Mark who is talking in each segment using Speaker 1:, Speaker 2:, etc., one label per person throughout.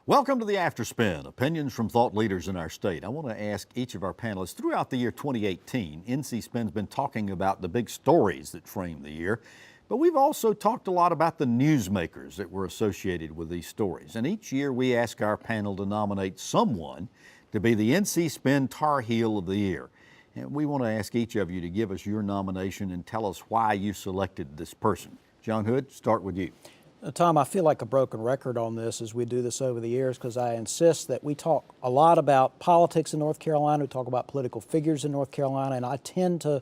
Speaker 1: Welcome to the After Spin, opinions from thought leaders in our state. I want to ask each of our panelists, throughout the year 2018, NC Spin's been talking about the big stories that frame the year, but we've also talked a lot about the newsmakers that were associated with these stories. And each year we ask our panel to nominate someone to be the NC Spin Tarheel of the year. And we want to ask each of you to give us your nomination and tell us why you selected this person. John Hood, start with you.
Speaker 2: Tom, I feel like a broken record on this as we do this over the years because I insist that we talk a lot about politics in North Carolina, we talk about political figures in North Carolina, and I tend to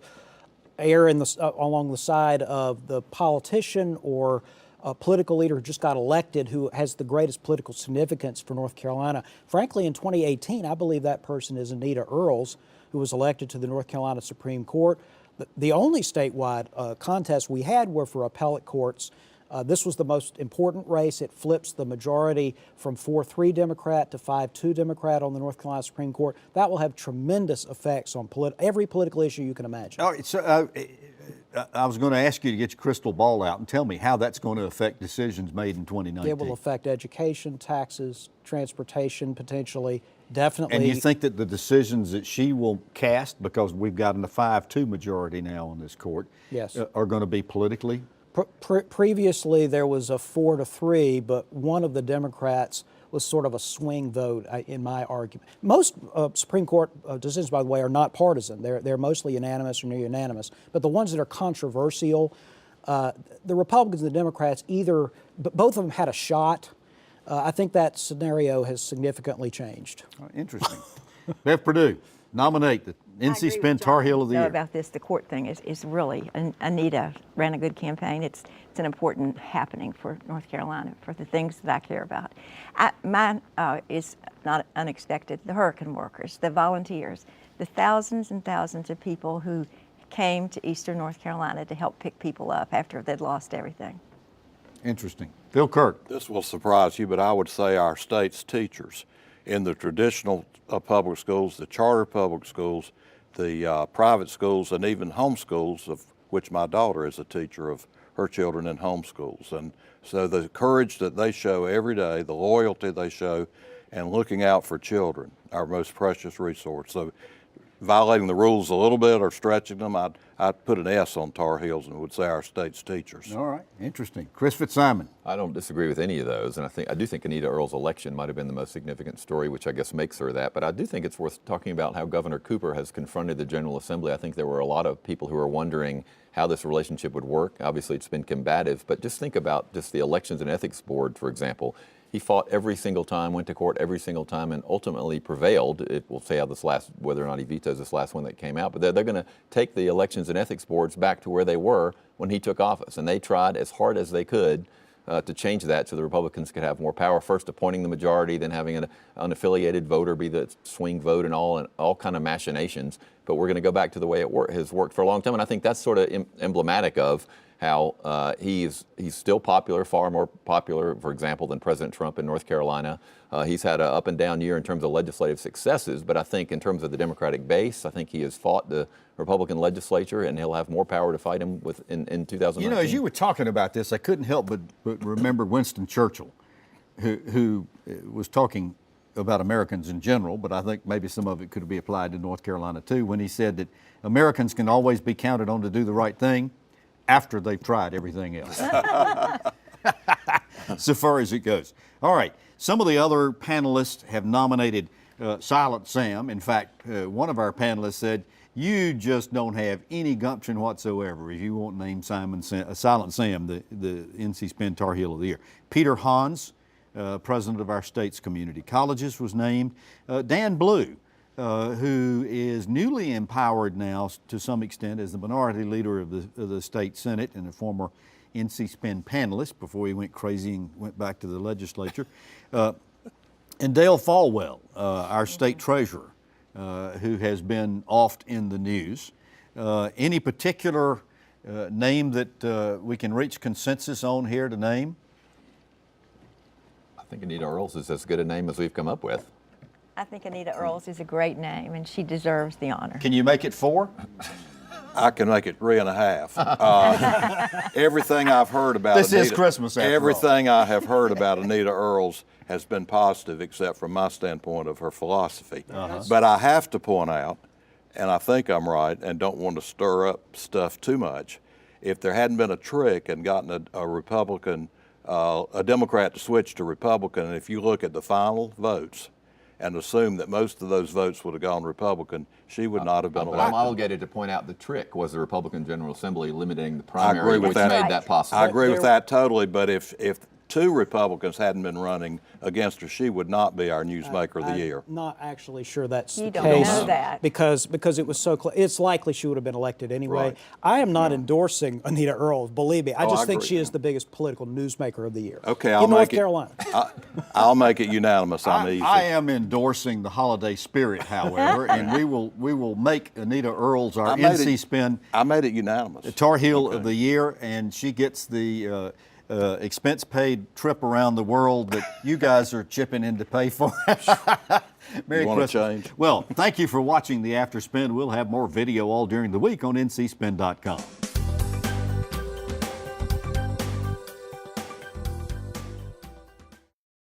Speaker 2: err along the side of the politician or a political leader who just got elected who has the greatest political significance for North Carolina. Frankly, in 2018, I believe that person is Anita Earls, who was elected to the North Carolina Supreme Court. The only statewide contests we had were for appellate courts. This was the most important race. It flips the majority from 4-3 Democrat to 5-2 Democrat on the North Carolina Supreme Court. That will have tremendous effects on every political issue you can imagine.
Speaker 1: All right, so I was going to ask you to get your crystal ball out and tell me how that's going to affect decisions made in 2019.
Speaker 2: It will affect education, taxes, transportation, potentially, definitely.
Speaker 1: And you think that the decisions that she will cast, because we've gotten a 5-2 majority now on this court,
Speaker 2: yes,
Speaker 1: are going to be politically?
Speaker 2: Previously, there was a 4-3, but one of the Democrats was sort of a swing vote, in my argument. Most Supreme Court decisions, by the way, are not partisan. They're mostly unanimous or near unanimous. But the ones that are controversial, the Republicans and the Democrats both of them had a shot. I think that scenario has significantly changed.
Speaker 1: Interesting. Bev Perdue, nominate the NC Spin Tarheel of the year.
Speaker 3: About this, the court thing is really, Anita ran a good campaign. It's an important happening for North Carolina for the things that I care about. Mine is not unexpected. The hurricane workers, the volunteers, the thousands and thousands of people who came to Eastern North Carolina to help pick people up after they'd lost everything.
Speaker 1: Interesting. Phil Kirk.
Speaker 4: This will surprise you, but I would say our state's teachers in the traditional public schools, the charter public schools, the private schools, and even homeschools, of which my daughter is a teacher of her children in homeschools. And so the courage that they show every day, the loyalty they show, and looking out for children, our most precious resource. So violating the rules a little bit or stretching them, I'd put an S on Tar Heels and would say our state's teachers.
Speaker 1: All right, interesting. Chris Fitzsimon.
Speaker 5: I don't disagree with any of those, and I do think Anita Earls' election might have been the most significant story, which I guess makes her that. But I do think it's worth talking about how Governor Cooper has confronted the General Assembly. I think there were a lot of people who are wondering how this relationship would work. Obviously, it's been combative, but just think about just the Elections and Ethics Board, for example. He fought every single time, went to court every single time, and ultimately prevailed. It will say how whether or not he vetoes this last one that came out, but they're going to take the Elections and Ethics Boards back to where they were when he took office, and they tried as hard as they could to change that so the Republicans could have more power, first appointing the majority, then having an unaffiliated voter be the swing vote and all kind of machinations. But we're going to go back to the way it has worked for a long time, and I think that's sort of emblematic of how he's still popular, far more popular, for example, than President Trump in North Carolina. He's had an up and down year in terms of legislative successes, but I think in terms of the Democratic base, I think he has fought the Republican legislature, and he'll have more power to fight him with in 2019.
Speaker 1: You know, as you were talking about this, I couldn't help but remember Winston Churchill, who was talking about Americans in general, but I think maybe some of it could be applied to North Carolina too, when he said that Americans can always be counted on to do the right thing after they've tried everything else. So far as it goes. All right, some of the other panelists have nominated Silent Sam. In fact, one of our panelists said, you just don't have any gumption whatsoever if you won't name Silent Sam the NC Spin Tarheel of the year. Peter Hans, president of our state's community colleges, was named. Dan Blue, who is newly empowered now to some extent as the minority leader of the state Senate and a former NC Spin panelist before he went crazy and went back to the legislature. And Dale Falwell, our state treasurer, who has been oft in the news. Any particular name that we can reach consensus on here to name?
Speaker 5: I think Anita Earls is as good a name as we've come up with.
Speaker 3: I think Anita Earls is a great name, and she deserves the honor.
Speaker 1: Can you make it 4?
Speaker 4: I can make it 3.5. Everything I've heard about
Speaker 1: This is
Speaker 4: Anita,
Speaker 1: Christmas after all.
Speaker 4: everything I have heard about Anita Earls has been positive, except from my standpoint of her philosophy. But I have to point out, and I think I'm right, and don't want to stir up stuff too much, if there hadn't been a trick and gotten a Republican, a Democrat to switch to Republican, and if you look at the final votes and assume that most of those votes would have gone Republican, she would not have been
Speaker 5: But I'm
Speaker 4: elected.
Speaker 5: obligated to point out the trick was the Republican General Assembly limiting the
Speaker 4: I agree
Speaker 5: primary,
Speaker 4: with
Speaker 5: which
Speaker 4: that.
Speaker 5: made that possible.
Speaker 4: I agree with that totally, but if two Republicans hadn't been running against her, she would not be our newsmaker of the year.
Speaker 2: I'm not actually sure that's
Speaker 3: You
Speaker 2: the
Speaker 3: don't
Speaker 2: case.
Speaker 3: know that.
Speaker 2: Because it was so close. It's likely she would have been elected anyway.
Speaker 4: Right.
Speaker 2: I am not endorsing Anita Earls, believe me. I
Speaker 4: Oh,
Speaker 2: just
Speaker 4: I
Speaker 2: think
Speaker 4: agree.
Speaker 2: she is the biggest political newsmaker of the year.
Speaker 4: Okay,
Speaker 2: in
Speaker 4: I'll
Speaker 2: North
Speaker 4: make it.
Speaker 2: Carolina.
Speaker 4: I'll make it unanimous on easy.
Speaker 1: I am endorsing the holiday spirit, however, and we will make Anita Earls our
Speaker 4: I made
Speaker 1: NC
Speaker 4: it-
Speaker 1: Spin
Speaker 4: I made it unanimous.
Speaker 1: Tar Heel of the year, and she gets the expense paid trip around the world that you guys are chipping in to pay for. Merry
Speaker 4: You wanna
Speaker 1: Christmas.
Speaker 4: change?
Speaker 1: Well, thank you for watching the After Spin. We'll have more video all during the week on ncspin.com.